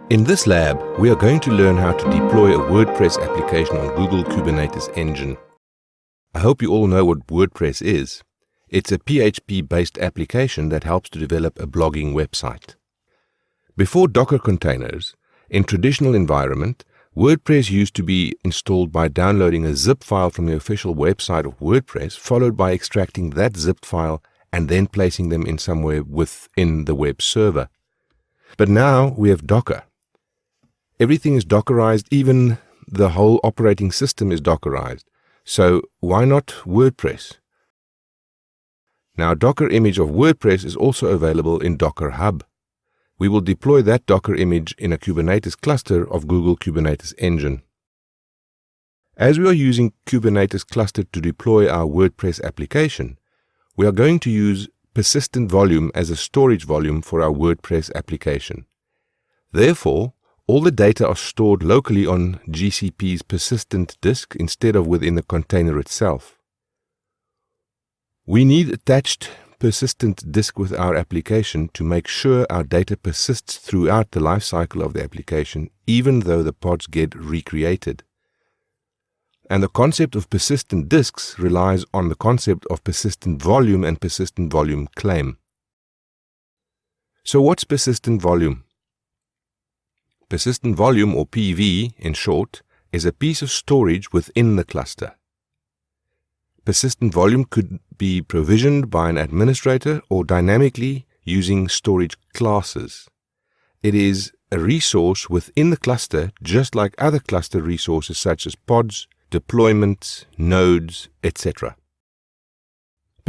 In this lab, we are going to learn how to deploy a WordPress application on Google Kubernetes Engine. I hope you all know what WordPress is. It's a PHP-based application that helps to develop a blogging website. Before Docker containers, in traditional environment, WordPress used to be installed by downloading a zip file from the official website of WordPress, followed by extracting that zipped file and then placing them in somewhere within the web server. But now we have Docker. Everything is Dockerized, even the whole operating system is Dockerized. So why not WordPress? Now, a Docker image of WordPress is also available in Docker Hub. We will deploy that Docker image in a Kubernetes cluster of Google Kubernetes Engine. As we are using Kubernetes cluster to deploy our WordPress application, we are going to use persistent volume as a storage volume for our WordPress application. Therefore, all the data are stored locally on GCP's persistent disk instead of within the container itself. We need attached persistent disk with our application to make sure our data persists throughout the life cycle of the application, even though the pods get recreated. And the concept of persistent disks relies on the concept of persistent volume and persistent volume claim. So what's persistent volume? Persistent volume, or PV in short, is a piece of storage within the cluster. Persistent volume could be provisioned by an administrator or dynamically using storage classes. It is a resource within the cluster, just like other cluster resources such as pods, deployments, nodes, etc.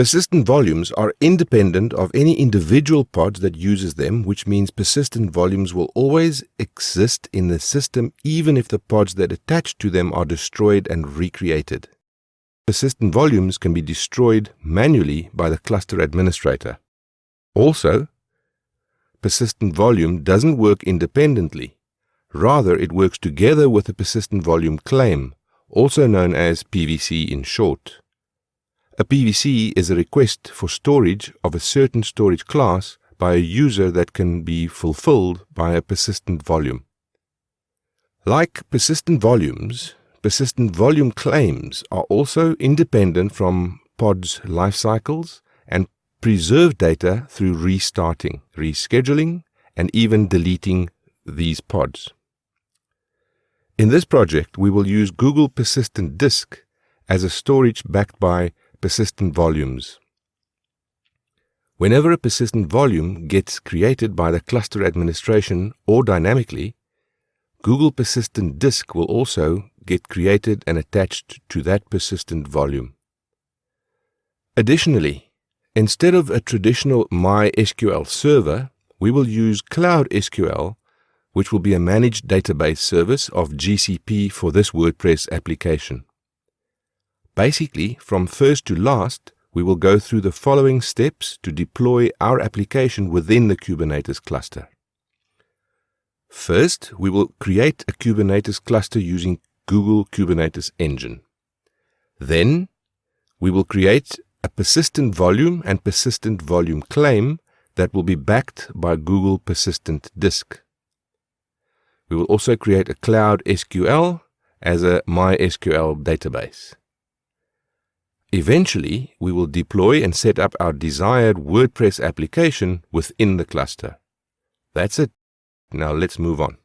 Persistent volumes are independent of any individual pod that uses them, which means persistent volumes will always exist in the system even if the pods that attach to them are destroyed and recreated. Persistent volumes can be destroyed manually by the cluster administrator. Also, persistent volume doesn't work independently. Rather, it works together with the persistent volume claim, also known as PVC in short. A PVC is a request for storage of a certain storage class by a user that can be fulfilled by a persistent volume. Like persistent volumes, persistent volume claims are also independent from pods' life cycles and preserve data through restarting, rescheduling, and even deleting these pods. In this project, we will use Google Persistent Disk as a storage backed by persistent volumes. Whenever a persistent volume gets created by the cluster administration or dynamically, Google Persistent Disk will also get created and attached to that persistent volume. Additionally, instead of a traditional MySQL server, we will use Cloud SQL, which will be a managed database service of GCP for this WordPress application. Basically, from first to last, we will go through the following steps to deploy our application within the Kubernetes cluster. First, we will create a Kubernetes cluster using Google Kubernetes Engine. Then, we will create a persistent volume and persistent volume claim that will be backed by Google Persistent Disk. We will also create a Cloud SQL as a MySQL database. Eventually, we will deploy and set up our desired WordPress application within the cluster. That's it. Now let's move on.